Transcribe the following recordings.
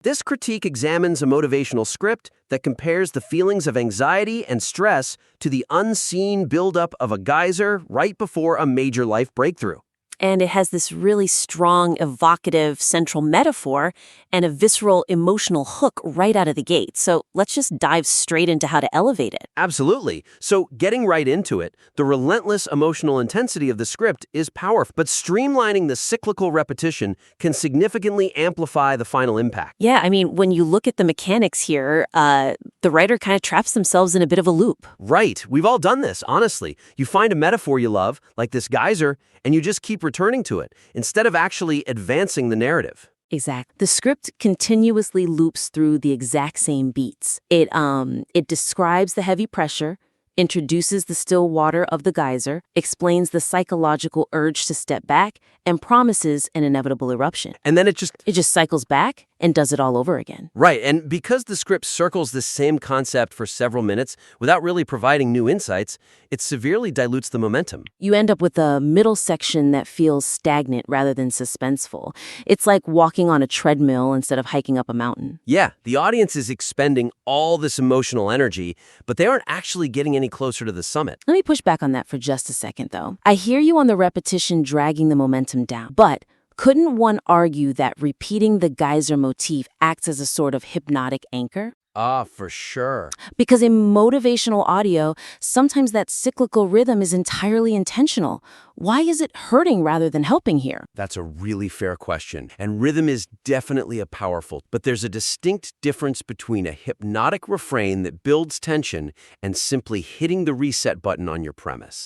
This critique examines a motivational script that compares the feelings of anxiety and stress to the unseen buildup of a geyser right before a major life breakthrough. And it has this really strong, evocative central metaphor and a visceral emotional hook right out of the gate. So let's just dive straight into how to elevate it. Absolutely. So getting right into it, the relentless emotional intensity of the script is powerful, but streamlining the cyclical repetition can significantly amplify the final impact. Yeah, I mean, when you look at the mechanics here, the writer kind of traps themselves in a bit of a loop. Right. We've all done this, honestly. You find a metaphor you love, like this geyser, and you just keep returning to it, instead of actually advancing the narrative. Exact. The script continuously loops through the exact same beats. It describes the heavy pressure, introduces the still water of the geyser, explains the psychological urge to step back, and promises an inevitable eruption. And then it just cycles back and does it all over again. Right, and because the script circles this same concept for several minutes without really providing new insights, it severely dilutes the momentum. You end up with a middle section that feels stagnant rather than suspenseful. It's like walking on a treadmill instead of hiking up a mountain. Yeah, the audience is expending all this emotional energy, but they aren't actually getting any closer to the summit. Let me push back on that for just a second, though. I hear you on the repetition dragging the momentum down, but couldn't one argue that repeating the geyser motif acts as a sort of hypnotic anchor? For sure. Because in motivational audio, sometimes that cyclical rhythm is entirely intentional. Why is it hurting rather than helping here? That's a really fair question. And rhythm is definitely a powerful, but there's a distinct difference between a hypnotic refrain that builds tension and simply hitting the reset button on your premise.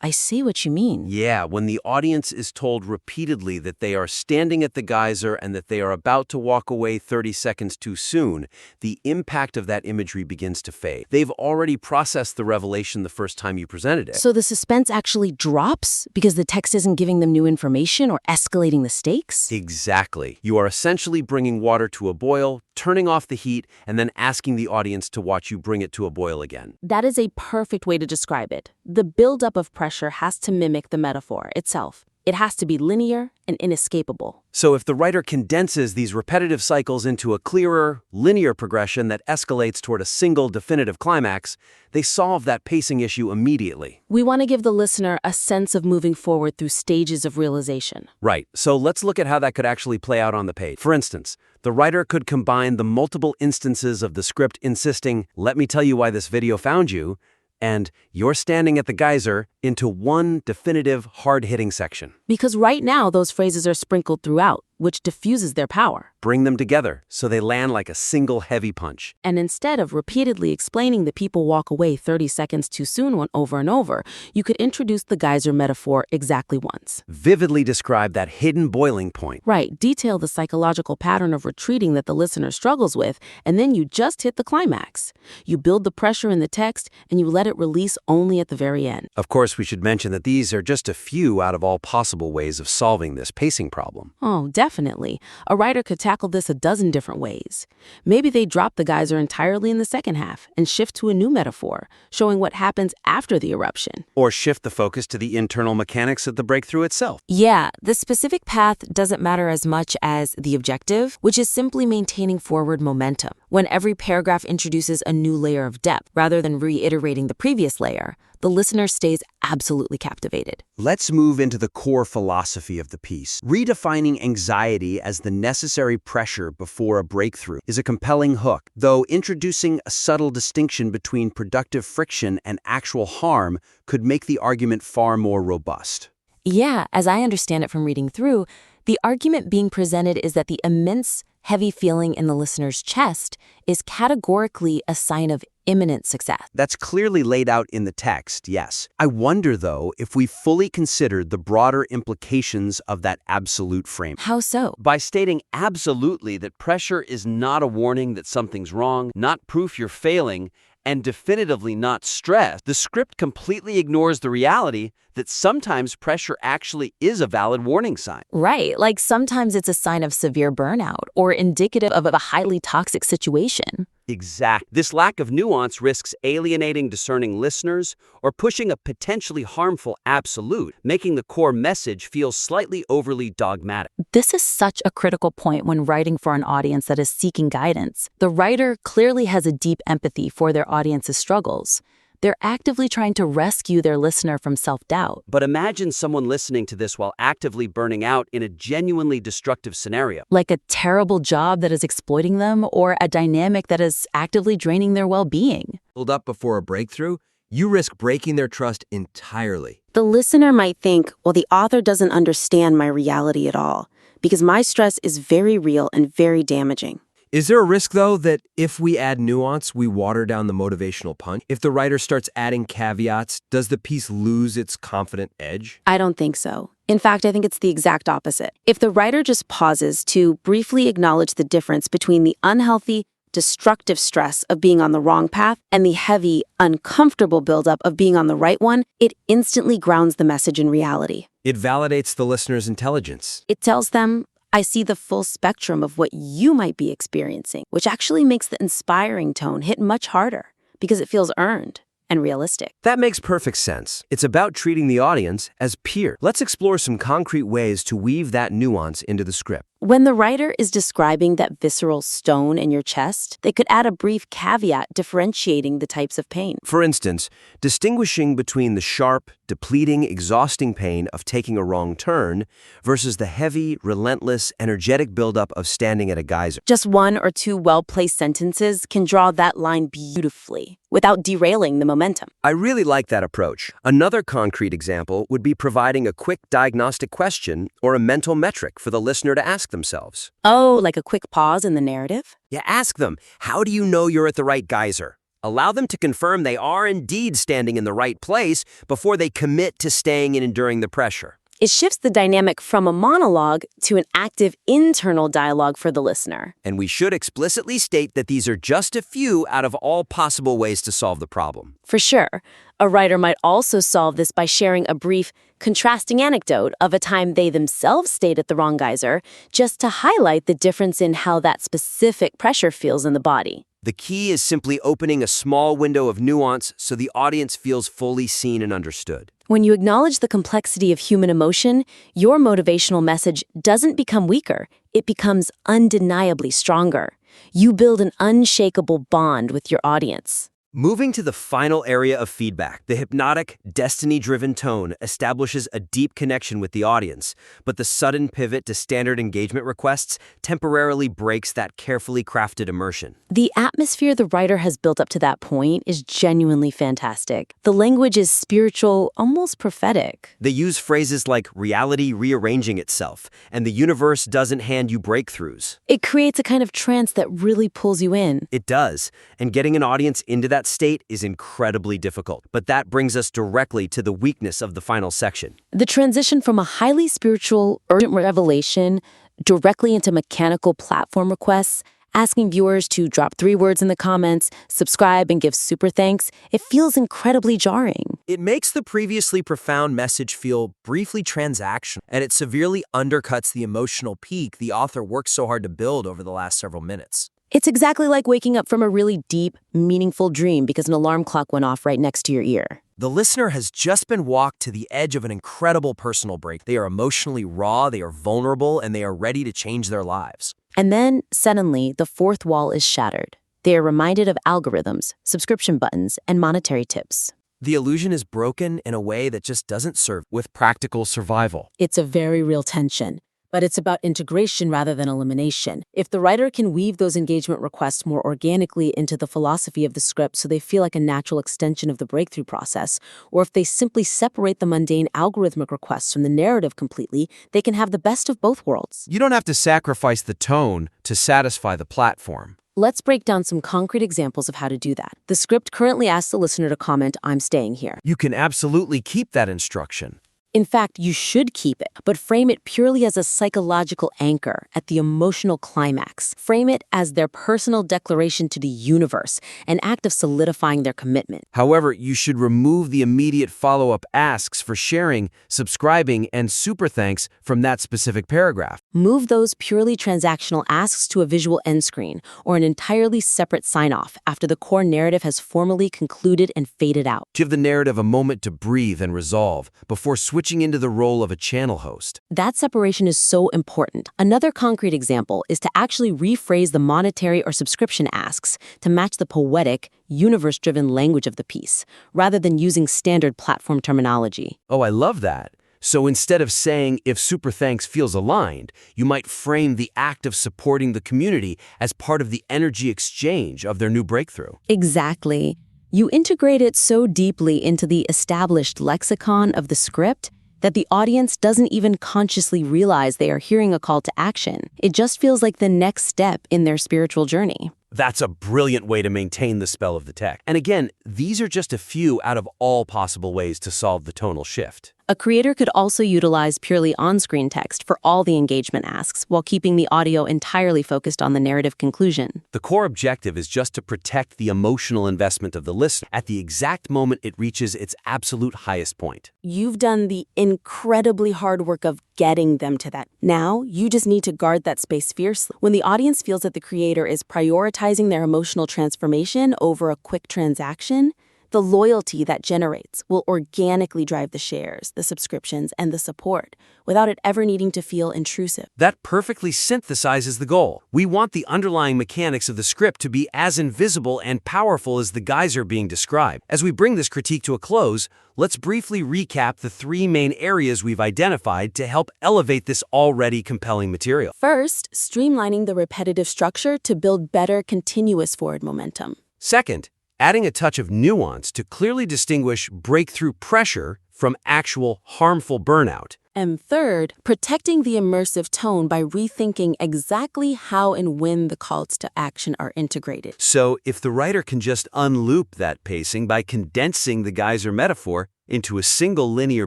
I see what you mean. Yeah, when the audience is told repeatedly that they are standing at the geyser and that they are about to walk away 30 seconds too soon, the impact of that imagery begins to fade. They've already processed the revelation the first time you presented it. So the suspense actually drops because the text isn't giving them new information or escalating the stakes? Exactly. You are essentially bringing water to a boil, turning off the heat, and then asking the audience to watch you bring it to a boil again. That is a perfect way to describe it. The buildup of pressure has to mimic the metaphor itself. It has to be linear and inescapable. So if the writer condenses these repetitive cycles into a clearer, linear progression that escalates toward a single definitive climax, they solve that pacing issue immediately. We want to give the listener a sense of moving forward through stages of realization. Right. So let's look at how that could actually play out on the page. For instance, the writer could combine the multiple instances of the script insisting, "Let me tell you why this video found you," and "You're standing at the geyser," into one definitive, hard-hitting section. Because right now, those phrases are sprinkled throughout, which diffuses their power. Bring them together so they land like a single heavy punch. And instead of repeatedly explaining that people walk away 30 seconds too soon over and over, you could introduce the geyser metaphor exactly once. Vividly describe that hidden boiling point. Right, detail the psychological pattern of retreating that the listener struggles with, and then you just hit the climax. You build the pressure in the text, and you let it release only at the very end. Of course, we should mention that these are just a few out of all possible ways of solving this pacing problem. Oh, definitely. A writer could tackle this a dozen different ways. Maybe they drop the geyser entirely in the second half and shift to a new metaphor, showing what happens after the eruption. Or shift the focus to the internal mechanics of the breakthrough itself. Yeah, the specific path doesn't matter as much as the objective, which is simply maintaining forward momentum. When every paragraph introduces a new layer of depth, rather than reiterating the previous layer, the listener stays absolutely captivated. Let's move into the core philosophy of the piece. Redefining anxiety as the necessary pressure before a breakthrough is a compelling hook, though introducing a subtle distinction between productive friction and actual harm could make the argument far more robust. Yeah, as I understand it from reading through, the argument being presented is that the immense, heavy feeling in the listener's chest is categorically a sign of imminent success. That's clearly laid out in the text, yes. I wonder, though, if we fully considered the broader implications of that absolute frame. How so? By stating absolutely that pressure is not a warning that something's wrong, not proof you're failing, and definitively not stress, the script completely ignores the reality that sometimes pressure actually is a valid warning sign. Right, like sometimes it's a sign of severe burnout or indicative of a highly toxic situation. Exact. This lack of nuance risks alienating discerning listeners or pushing a potentially harmful absolute, making the core message feel slightly overly dogmatic. This is such a critical point when writing for an audience that is seeking guidance. The writer clearly has a deep empathy for their audience's struggles. They're actively trying to rescue their listener from self-doubt. But imagine someone listening to this while actively burning out in a genuinely destructive scenario. Like a terrible job that is exploiting them or a dynamic that is actively draining their well-being. Build up before a breakthrough, you risk breaking their trust entirely. The listener might think, well, the author doesn't understand my reality at all, because my stress is very real and very damaging. Is there a risk, though, that if we add nuance, we water down the motivational punch? If the writer starts adding caveats, does the piece lose its confident edge? I don't think so. In fact, I think it's the exact opposite. If the writer just pauses to briefly acknowledge the difference between the unhealthy, destructive stress of being on the wrong path and the heavy, uncomfortable buildup of being on the right one, it instantly grounds the message in reality. It validates the listener's intelligence. It tells them, I see the full spectrum of what you might be experiencing, which actually makes the inspiring tone hit much harder because it feels earned and realistic. That makes perfect sense. It's about treating the audience as peer. Let's explore some concrete ways to weave that nuance into the script. When the writer is describing that visceral stone in your chest, they could add a brief caveat differentiating the types of pain. For instance, distinguishing between the sharp, depleting, exhausting pain of taking a wrong turn versus the heavy, relentless, energetic buildup of standing at a geyser. Just one or two well-placed sentences can draw that line beautifully without derailing the momentum. I really like that approach. Another concrete example would be providing a quick diagnostic question or a mental metric for the listener to ask themselves. Oh, like a quick pause in the narrative? Yeah, ask them, how do you know you're at the right geyser? Allow them to confirm they are indeed standing in the right place before they commit to staying and enduring the pressure. It shifts the dynamic from a monologue to an active internal dialogue for the listener. And we should explicitly state that these are just a few out of all possible ways to solve the problem. For sure, a writer might also solve this by sharing a brief, contrasting anecdote of a time they themselves stayed at the wrong geyser, just to highlight the difference in how that specific pressure feels in the body. The key is simply opening a small window of nuance so the audience feels fully seen and understood. When you acknowledge the complexity of human emotion, your motivational message doesn't become weaker, it becomes undeniably stronger. You build an unshakable bond with your audience. Moving to the final area of feedback, the hypnotic, destiny-driven tone establishes a deep connection with the audience, but the sudden pivot to standard engagement requests temporarily breaks that carefully crafted immersion. The atmosphere the writer has built up to that point is genuinely fantastic. The language is spiritual, almost prophetic. They use phrases like reality rearranging itself, and the universe doesn't hand you breakthroughs. It creates a kind of trance that really pulls you in. It does, and getting an audience into that state is incredibly difficult. But that brings us directly to the weakness of the final section. The transition from a highly spiritual, urgent revelation directly into mechanical platform requests, asking viewers to drop 3 words in the comments, subscribe, and give super thanks, it feels incredibly jarring. It makes the previously profound message feel briefly transactional, and it severely undercuts the emotional peak the author worked so hard to build over the last several minutes. It's exactly like waking up from a really deep, meaningful dream because an alarm clock went off right next to your ear. The listener has just been walked to the edge of an incredible personal break. They are emotionally raw, they are vulnerable, and they are ready to change their lives. And then, suddenly, the fourth wall is shattered. They are reminded of algorithms, subscription buttons, and monetary tips. The illusion is broken in a way that just doesn't serve with practical survival. It's a very real tension. But it's about integration rather than elimination. If the writer can weave those engagement requests more organically into the philosophy of the script so they feel like a natural extension of the breakthrough process, or if they simply separate the mundane algorithmic requests from the narrative completely, they can have the best of both worlds. You don't have to sacrifice the tone to satisfy the platform. Let's break down some concrete examples of how to do that. The script currently asks the listener to comment, "I'm staying here." You can absolutely keep that instruction. In fact, you should keep it, but frame it purely as a psychological anchor at the emotional climax. Frame it as their personal declaration to the universe, an act of solidifying their commitment. However, you should remove the immediate follow-up asks for sharing, subscribing, and super thanks from that specific paragraph. Move those purely transactional asks to a visual end screen or an entirely separate sign-off after the core narrative has formally concluded and faded out. Give the narrative a moment to breathe and resolve before switching into the role of a channel host. That separation is so important. Another concrete example is to actually rephrase the monetary or subscription asks to match the poetic, universe-driven language of the piece, rather than using standard platform terminology. Oh, I love that. So instead of saying, if super thanks feels aligned, you might frame the act of supporting the community as part of the energy exchange of their new breakthrough. Exactly. You integrate it so deeply into the established lexicon of the script that the audience doesn't even consciously realize they are hearing a call to action. It just feels like the next step in their spiritual journey. That's a brilliant way to maintain the spell of the text. And again, these are just a few out of all possible ways to solve the tonal shift. A creator could also utilize purely on-screen text for all the engagement asks while keeping the audio entirely focused on the narrative conclusion. The core objective is just to protect the emotional investment of the listener at the exact moment it reaches its absolute highest point. You've done the incredibly hard work of getting them to that. Now, you just need to guard that space fiercely. When the audience feels that the creator is prioritizing their emotional transformation over a quick transaction, the loyalty that generates will organically drive the shares, the subscriptions, and the support without it ever needing to feel intrusive. That perfectly synthesizes the goal. We want the underlying mechanics of the script to be as invisible and powerful as the geyser being described. As we bring this critique to a close, let's briefly recap the three main areas we've identified to help elevate this already compelling material. First, streamlining the repetitive structure to build better continuous forward momentum. Second, adding a touch of nuance to clearly distinguish breakthrough pressure from actual harmful burnout. And third, protecting the immersive tone by rethinking exactly how and when the calls to action are integrated. So if the writer can just unloop that pacing by condensing the geyser metaphor into a single linear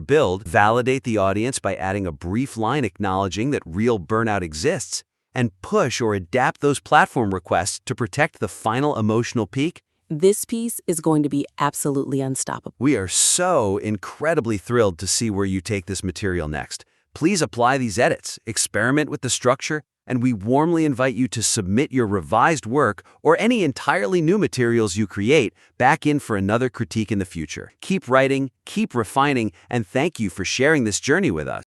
build, validate the audience by adding a brief line acknowledging that real burnout exists, and push or adapt those platform requests to protect the final emotional peak, This piece is going to be absolutely unstoppable. we are so incredibly thrilled to see where you take this material next. Please apply these edits, experiment with the structure, and we warmly invite you to submit your revised work or any entirely new materials you create back in for another critique in the future. Keep writing, keep refining, and thank you for sharing this journey with us.